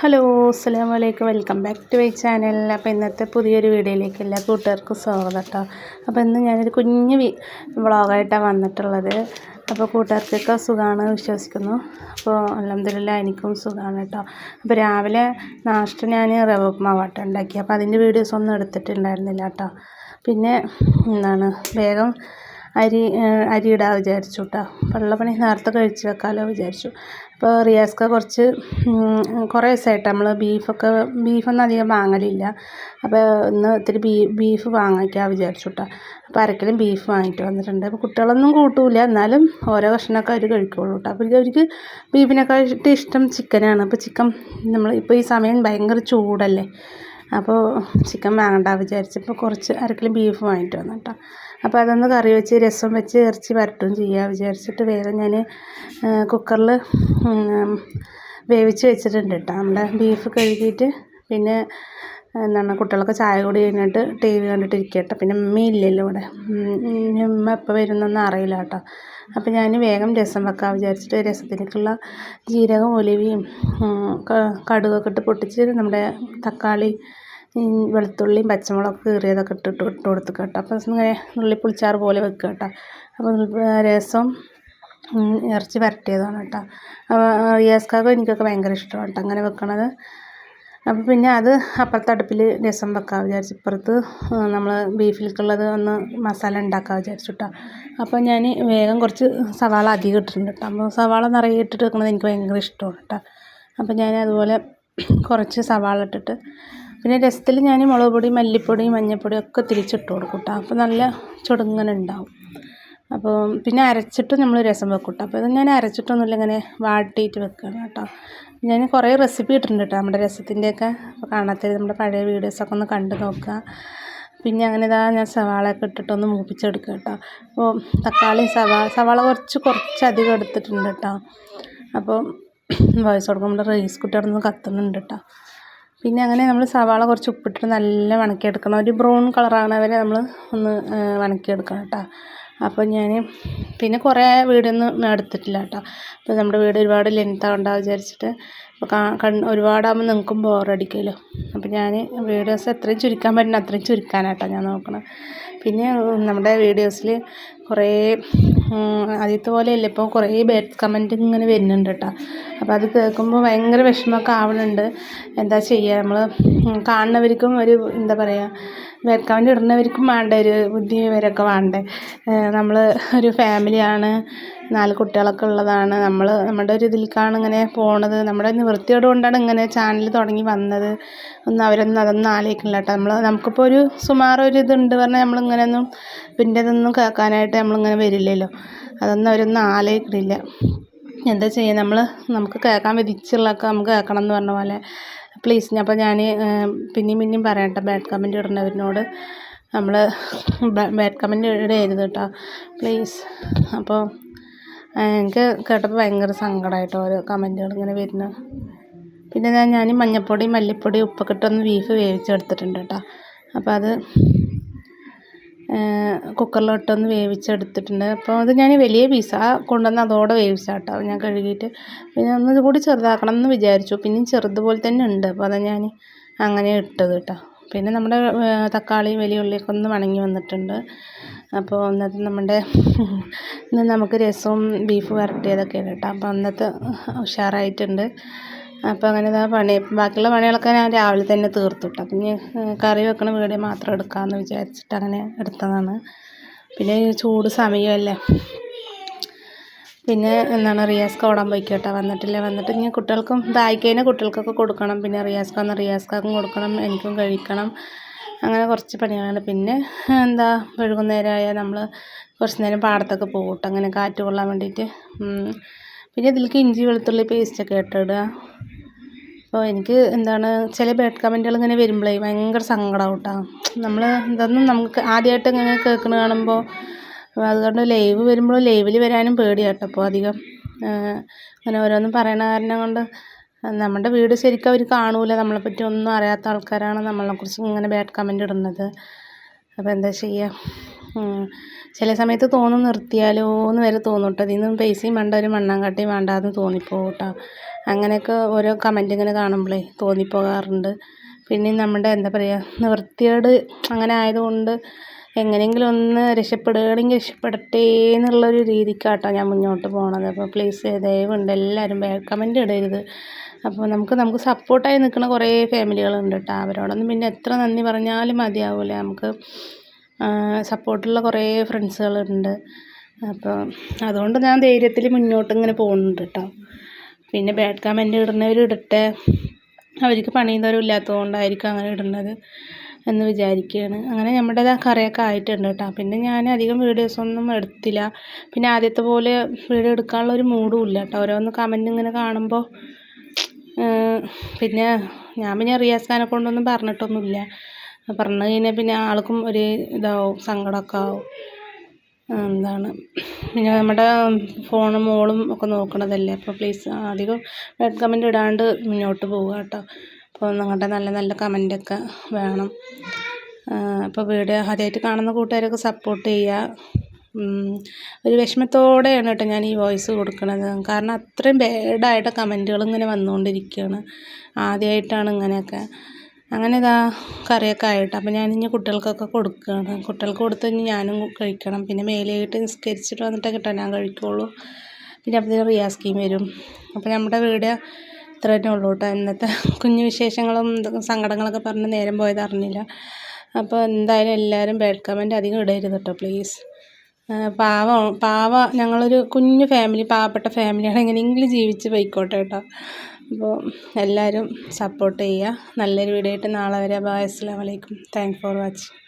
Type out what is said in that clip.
Hello അസ്സലാമു അലൈക്കും, welcome back to my channel. അപ്പോൾ ഇന്നത്തെ പുതിയൊരു വീഡിയോയിലേക്ക് എല്ലാ കൂട്ടുകാർക്കും സ്വാഗതം കേട്ടോ. അപ്പോൾ ഇന്ന് ഞാനൊരു കുഞ്ഞ് വ്ളോഗായിട്ടാണ് വന്നിട്ടുള്ളത്. അപ്പോൾ കൂട്ടുകാർക്കൊക്കെ സുഖമാണ് വിശ്വസിക്കുന്നു. അപ്പോൾ അൽഹംദുലില്ലാ എനിക്കും സുഖമാണ് കേട്ടോ. അപ്പോൾ രാവിലെ നാഷ്ട ഞാൻ റവ ഉപ്മാവാട്ട ഉണ്ടാക്കി. അപ്പോൾ അതിൻ്റെ വീഡിയോസ് ഒന്നും എടുത്തിട്ടുണ്ടായിരുന്നില്ല കേട്ടോ. പിന്നെ വേഗം അരി ഇടാൻ വിചാരിച്ചു കേട്ടോ. ഉള്ള പണി നേരത്തെ കഴിച്ച് വെക്കാമല്ലോ വിചാരിച്ചു. അപ്പോൾ റിയാസ്ക കുറേ ദിവസമായിട്ട് നമ്മൾ ബീഫൊന്നും അധികം വാങ്ങലില്ല. അപ്പോൾ ഇന്ന് ഇത്തിരി ബീഫ് വാങ്ങിക്കാൻ വിചാരിച്ചു കേട്ടോ. അപ്പോൾ അരക്കിലും ബീഫ് വാങ്ങിയിട്ട് വന്നിട്ടുണ്ട്. അപ്പോൾ കുട്ടികളൊന്നും കൂട്ടില്ല, എന്നാലും ഓരോ കഷ്ണമൊക്കെ അവർ കഴിക്കുള്ളൂ കേട്ടോ. അപ്പോൾ അവർക്ക് ബീഫിനെക്കാട്ട് ഇഷ്ടം ചിക്കനാണ്. അപ്പോൾ ചിക്കൻ ഇപ്പോൾ ഈ സമയം ഭയങ്കര ചൂടല്ലേ, അപ്പോൾ ചിക്കൻ വാങ്ങണ്ട വിചാരിച്ചപ്പോൾ കുറച്ച് അരക്കിലും ബീഫ് വാങ്ങിയിട്ട് വന്നു കേട്ടോ. അപ്പോൾ അതൊന്ന് കറി വെച്ച് രസം വെച്ച് ഇറച്ചി വരട്ടും ചെയ്യാൻ വിചാരിച്ചിട്ട് വേഗം ഞാൻ കുക്കറിൽ വേവിച്ച് വെച്ചിട്ടുണ്ട് കേട്ടോ. നമ്മുടെ ബീഫ് കഴുകിയിട്ട് പിന്നെ കുട്ടികളൊക്കെ ചായ കൂടി കഴിഞ്ഞിട്ട് ടി വി കണ്ടിട്ട് ഇരിക്കട്ടെ. പിന്നെ ഉമ്മയില്ലല്ലോ ഇവിടെ, ഉമ്മ എപ്പോൾ വരുന്നൊന്നും അറിയില്ല കേട്ടോ. അപ്പോൾ ഞാൻ വേഗം രസം വെക്കാൻ വിചാരിച്ചിട്ട് രസത്തിലേക്കുള്ള ജീരകം ഉലുവയും കടുകൊക്കെ ഇട്ട് പൊട്ടിച്ച് നമ്മുടെ തക്കാളി വെളുത്തുള്ളിയും പച്ചമുളകൊക്കെ കീറിയതൊക്കെ ഇട്ട് കൊടുത്ത് കേട്ടോ. അപ്പോൾ ഇങ്ങനെ പുളിച്ചാറ് പോലെ വെക്കുക കേട്ടോ. അപ്പോൾ രസം ഇറച്ചി വരട്ടിയതാണ് കേട്ടോ. റിയാസ്കാക്കും എനിക്കൊക്കെ ഭയങ്കര ഇഷ്ടമാണ് കേട്ടോ അങ്ങനെ വെക്കണത്. അപ്പോൾ പിന്നെ അത് അപ്പുറത്തെ അടുപ്പിൽ രസം വെക്കാൻ വിചാരിച്ചു, ഇപ്പുറത്ത് നമ്മൾ ബീഫിലേക്കുള്ളത് ഒന്ന് മസാല ഉണ്ടാക്കാൻ വിചാരിച്ചു കേട്ടോ. അപ്പോൾ ഞാൻ വേഗം കുറച്ച് സവാള അധികം ഇട്ടിട്ടുണ്ട് കേട്ടോ. അപ്പോൾ സവാള നിറയെ ഇട്ടിട്ട് വെക്കുന്നത് എനിക്ക് ഭയങ്കര ഇഷ്ടമാണ് കേട്ടോ. അപ്പോൾ ഞാൻ അതുപോലെ കുറച്ച് സവാള ഇട്ടിട്ട് പിന്നെ രസത്തിൽ ഞാൻ മുളക് പൊടി മല്ലിപ്പൊടി മഞ്ഞൾപ്പൊടി ഒക്കെ തിരിച്ചിട്ട് കൊടുക്കും കേട്ടോ. അപ്പോൾ നല്ല ചുടുങ്ങനെ ഉണ്ടാവും. അപ്പോൾ പിന്നെ അരച്ചിട്ട് നമ്മൾ രസം വെക്കും കേട്ടോ. അപ്പോൾ ഇത് ഞാൻ അരച്ചിട്ടൊന്നുമില്ല, ഇങ്ങനെ വാട്ടിയിട്ട് വെക്കുകയാണ് കേട്ടോ. ഞാൻ കുറേ റെസിപ്പി ഇട്ടിട്ടുണ്ട് കേട്ടോ നമ്മുടെ രസത്തിൻ്റെയൊക്കെ. അപ്പോൾ കാണാത്തത് നമ്മുടെ പഴയ വീഡിയോസൊക്കെ ഒന്ന് കണ്ടു നോക്കുക. പിന്നെ അങ്ങനെ ഞാൻ സവാളയൊക്കെ ഇട്ടിട്ടൊന്ന് മൂപ്പിച്ചെടുക്കുക കേട്ടോ. അപ്പോൾ തക്കാളി സവാള കുറച്ചധികം എടുത്തിട്ടുണ്ട് കേട്ടോ. അപ്പോൾ വോയിസ് കൊടുക്കുമ്പോൾ റൈസ് കുട്ടി അവിടെ നിന്ന് കത്തുന്നുണ്ട് കേട്ടോ. പിന്നെ അങ്ങനെ നമ്മൾ സവാള കുറച്ച് ഉപ്പിട്ടിട്ട് നല്ല വണക്കിയെടുക്കണം. ഒരു ബ്രൗൺ കളറാണ് വരെ നമ്മൾ ഒന്ന് വണക്കിയെടുക്കണം കേട്ടോ. അപ്പോൾ ഞാൻ പിന്നെ കുറേ വീഡിയോ ഒന്നും എടുത്തിട്ടില്ല കേട്ടോ. അപ്പോൾ നമ്മുടെ വീഡിയോ ഒരുപാട് ലെങ്ത് ആവണ്ടാവും വിചാരിച്ചിട്ട്. അപ്പോൾ ഒരുപാടാകുമ്പോൾ നിങ്ങൾക്കും ബോറടിക്കുമല്ലോ. അപ്പോൾ ഞാൻ വീഡിയോസ് എത്രയും ചുരുക്കാൻ പറ്റുന്ന അത്രയും ചുരുക്കാനാട്ടോ ഞാൻ നോക്കണം. പിന്നെ നമ്മുടെ വീഡിയോസിൽ കുറേ ആദ്യത്തെ പോലെയല്ല, ഇപ്പോൾ കുറേ ബാഡ് കമൻറ്റ് ഇങ്ങനെ വരുന്നുണ്ട് കേട്ടോ. അപ്പോൾ അത് കേൾക്കുമ്പോൾ ഭയങ്കര വിഷമമൊക്കെ ആവുന്നുണ്ട്. എന്താ ചെയ്യുക, നമ്മൾ കാണുന്നവർക്കും ഒരു എന്താ പറയുക, ബാഡ് കമൻറ്റ് ഇടുന്നവർക്കും വേണ്ട ഒരു ബുദ്ധി വിവരമൊക്കെ വേണ്ടേ. നമ്മൾ ഒരു ഫാമിലിയാണ്, 4 കുട്ടികളൊക്കെ ഉള്ളതാണ്. നമ്മുടെ ഒരു ഇതിലേക്കാണ് ഇങ്ങനെ പോണത്. നമ്മുടെ നിവൃത്തിയോട് കൊണ്ടാണ് ഇങ്ങനെ ചാനൽ തുടങ്ങി വന്നത്. അതൊന്നും ആലോചിക്കില്ല കേട്ടോ. നമുക്കിപ്പോൾ ഒരു സുമാറൊരു ഇതുണ്ട് പറഞ്ഞാൽ നമ്മളിങ്ങനെയൊന്നും പിന്നെ ഇതൊന്നും കേൾക്കാനായിട്ട് നമ്മളിങ്ങനെ വരില്ലല്ലോ. അതൊന്നും അവരൊന്നും ആലോചിക്കണില്ല. എന്താ ചെയ്യുക, നമുക്ക് കേൾക്കാൻ വിധിച്ചുള്ളതൊക്കെ നമുക്ക് കേൾക്കണം എന്ന് പറഞ്ഞ പോലെ. പ്ലീസ്, അപ്പോൾ ഞാൻ പിന്നെയും പറയട്ടെ, ബാഡ് കമൻറ്റ് ഇടുന്നവരിനോട് നമ്മൾ ബാഡ് കമൻറ്റ് ഇടരുത് കേട്ടോ പ്ലീസ്. അപ്പോൾ എനിക്ക് കേട്ടപ്പോൾ ഭയങ്കര സങ്കടമായിട്ടോ ഓരോ കമൻറ്റുകൾ ഇങ്ങനെ വരുന്നത്. പിന്നെ ഞാൻ മഞ്ഞൾപ്പൊടി മല്ലിപ്പൊടി ഉപ്പൊക്കെ ഇട്ടൊന്ന് ബീഫ് വേവിച്ചെടുത്തിട്ടുണ്ട് കേട്ടോ. അപ്പോൾ അത് കുക്കറിലിട്ടൊന്ന് വേവിച്ചെടുത്തിട്ടുണ്ട്. അപ്പോൾ അത് ഞാൻ വലിയ പീസാണ് കൊണ്ടുവന്ന് അതോടെ വേവിച്ചാൽ കേട്ടോ. ഞാൻ കഴുകിയിട്ട് പിന്നെ ഒന്നും കൂടി ചെറുതാക്കണം എന്ന് വിചാരിച്ചു. പിന്നെയും ചെറുതുപോലെ തന്നെ ഉണ്ട്. അപ്പോൾ അതാണ് ഞാൻ അങ്ങനെ ഇട്ടത് കേട്ടോ. പിന്നെ നമ്മുടെ തക്കാളി വലിയ ഉള്ളിയൊക്കെ ഒന്ന് വണങ്ങി വന്നിട്ടുണ്ട്. അപ്പോൾ ഇന്ന് നമുക്ക് രസവും ബീഫ് വരട്ടിയതൊക്കെയാണ് കേട്ടോ. അപ്പോൾ അന്നത്തെ ഉഷാറായിട്ടുണ്ട്. അപ്പോൾ അങ്ങനെ ബാക്കിയുള്ള പണികളൊക്കെ ഞാൻ രാവിലെ തന്നെ തീർത്തു കേട്ടോ. പിന്നെ കറി വെക്കണ വീഡിയോ മാത്രം എടുക്കാമെന്ന് വിചാരിച്ചിട്ട് അങ്ങനെ എടുത്തതാണ്. പിന്നെ ചൂട് സമയമല്ലേ. പിന്നെ റിയാസ്ക ഓടാൻ പോയി കേട്ടോ. വന്നിട്ട് ഇനി കുട്ടികൾക്കും ഇതായിക്കഴിഞ്ഞാൽ കുട്ടികൾക്കൊക്കെ കൊടുക്കണം. പിന്നെ റിയാസ്കാക്കും കൊടുക്കണം, എനിക്കും കഴിക്കണം. അങ്ങനെ കുറച്ച് പണികളാണ്. പിന്നെ വൈകുന്നേരമായാൽ നമ്മൾ കുറച്ച് നേരം പാടത്തൊക്കെ പോകും കേട്ടോ, അങ്ങനെ കാറ്റ് കൊള്ളാൻ വേണ്ടിയിട്ട്. പിന്നെ ഇതിലേക്ക് ഇഞ്ചി വെളുത്തുള്ളി പേസ്റ്റൊക്കെ ഇട്ടിടുക. അപ്പോൾ എനിക്ക് ചില ബാഡ് കമൻറ്റുകൾ ഇങ്ങനെ വരുമ്പോഴേ ഭയങ്കര സങ്കടമാവും കേട്ടോ. ഇതൊന്നും നമുക്ക് ആദ്യമായിട്ട് ഇങ്ങനെ കേൾക്കുന്നത് കാണുമ്പോൾ അതുകൊണ്ട് ലൈവ് വരുമ്പോൾ ലൈവിൽ വരാനും പേടിയാണ് കേട്ടോ. അപ്പോൾ അധികം അങ്ങനെ ഓരോന്നും പറയണ കാരണം കൊണ്ട് നമ്മുടെ വീട് ശരിക്കും അവർ കാണൂല. നമ്മളെപ്പറ്റി ഒന്നും അറിയാത്ത ആൾക്കാരാണ് നമ്മളെക്കുറിച്ച് ഇങ്ങനെ ബാഡ് കമൻറ്റ് ഇടുന്നത്. അപ്പോൾ എന്താ ചെയ്യുക. ചില സമയത്ത് തോന്നും നിർത്തിയാലോ എന്ന് വരെ തോന്നും കേട്ടോ. ഇതിൽ നിന്നും പൈസയും വേണ്ട ഒരു മണ്ണാങ്കട്ടയും വേണ്ടാന്ന് തോന്നിപ്പോകും കേട്ടോ. അങ്ങനെയൊക്കെ ഓരോ കമൻറ്റ് ഇങ്ങനെ കാണുമ്പോഴേ തോന്നിപ്പോകാറുണ്ട്. പിന്നെ നമ്മുടെ എന്താ പറയുക, നിവൃത്തികേട് അങ്ങനെ ആയതുകൊണ്ട് എങ്ങനെയെങ്കിലും ഒന്ന് രക്ഷപ്പെടുകയാണെങ്കിൽ രക്ഷപ്പെടട്ടെ എന്നുള്ളൊരു രീതിക്കാട്ടോ ഞാൻ മുന്നോട്ട് പോകണത്. അപ്പോൾ പ്ലീസ് ദയവുണ്ട് എല്ലാവരും ബാഡ് കമൻറ്റ് ഇടരുത്. അപ്പോൾ നമുക്ക് സപ്പോർട്ടായി നിൽക്കുന്ന കുറേ ഫാമിലികളുണ്ട് കേട്ടോ. അവരോടൊന്നും പിന്നെ എത്ര നന്ദി പറഞ്ഞാലും മതിയാവില്ല. നമുക്ക് സപ്പോർട്ടുള്ള കുറേ ഫ്രണ്ട്സുകളുണ്ട്. അപ്പോൾ അതുകൊണ്ട് ഞാൻ ധൈര്യത്തിൽ മുന്നോട്ട് ഇങ്ങനെ പോകുന്നുണ്ട് കേട്ടോ. പിന്നെ ബാഡ് കമൻറ്റ് ഇടുന്നവർ ഇടട്ടെ, അവർക്ക് പണിയും തരം ഇല്ലാത്തതുകൊണ്ടായിരിക്കും അങ്ങനെ ഇടുന്നത് എന്ന് വിചാരിക്കുകയാണ്. അങ്ങനെ നമ്മുടേത് കറിയൊക്കെ ആയിട്ടുണ്ട് കേട്ടോ. പിന്നെ ഞാൻ അധികം വീഡിയോസൊന്നും എടുത്തില്ല. പിന്നെ ആദ്യത്തെ പോലെ വീഡിയോ എടുക്കാനുള്ള ഒരു മൂഡും ഇല്ല കേട്ടോ. ഓരോന്ന് കമൻറ്റ് ഇങ്ങനെ കാണുമ്പോൾ പിന്നെ ഞാൻ റിയാസ് ഖാനെ കൊണ്ടൊന്നും പറഞ്ഞിട്ടൊന്നുമില്ല. പറഞ്ഞു കഴിഞ്ഞാൽ പിന്നെ ആൾക്കും ഒരു ഇതാവും, സങ്കടമൊക്കെ ആവും. എന്താണ് പിന്നെ നമ്മുടെ ഫോണും മോളും ഒക്കെ നോക്കണതല്ലേ. അപ്പോൾ പ്ലീസ് അധികം ബാഡ് കമൻറ്റ് ഇടാണ്ട് മുന്നോട്ട് പോവുക കേട്ടോ. അപ്പോൾ നിങ്ങളുടെ നല്ല നല്ല കമൻറ്റൊക്കെ വേണം. അപ്പോൾ വീഡിയോ ആദ്യമായിട്ട് കാണുന്ന കൂട്ടുകാരൊക്കെ സപ്പോർട്ട് ചെയ്യുക. ഒരു വിഷമത്തോടെയാണ് കേട്ടോ ഞാൻ ഈ വോയിസ് കൊടുക്കുന്നത്. കാരണം അത്രയും ബാഡായിട്ട് കമൻറ്റുകൾ ഇങ്ങനെ വന്നുകൊണ്ടിരിക്കുകയാണ്. ആദ്യമായിട്ടാണ് ഇങ്ങനെയൊക്കെ. അങ്ങനെ ഇതാ കറിയൊക്കെ ആയിട്ട് അപ്പോൾ ഞാനിനി കുട്ടികൾക്കൊക്കെ കൊടുക്കുകയാണ്. കുട്ടികൾക്ക് കൊടുത്ത് കഴിഞ്ഞ് ഞാനും കഴിക്കണം. പിന്നെ മേലേയിട്ട് നിസ്കരിച്ചിട്ട് വന്നിട്ടേ കേട്ടോ ഞാൻ കഴിക്കുകയുള്ളൂ. പിന്നെ അപ്പോൾ റിയാസ്കയും വരും. അപ്പോൾ നമ്മുടെ വീഡിയോ ഇത്ര തന്നെ ഉള്ളൂ കേട്ടോ. ഇന്നത്തെ കുഞ്ഞു വിശേഷങ്ങളും സങ്കടങ്ങളൊക്കെ പറഞ്ഞ് നേരം പോയത് അറിഞ്ഞില്ല. അപ്പോൾ എന്തായാലും എല്ലാവരും ബാഡ് കമൻറ്റ് അധികം ഇടരുത് കേട്ടോ പ്ലീസ്. ഞങ്ങളൊരു കുഞ്ഞു ഫാമിലി, പാവപ്പെട്ട ഫാമിലിയാണ്. എങ്ങനെയെങ്കിലും ജീവിച്ച് പോയിക്കോട്ടെ കേട്ടോ. അപ്പോൾ എല്ലാവരും സപ്പോർട്ട് ചെയ്യുക. നല്ലൊരു വീഡിയോ ആയിട്ട് നാളെ വരെ. ബൈ, അസ്സലാമു അലൈക്കും. Thanks for watching.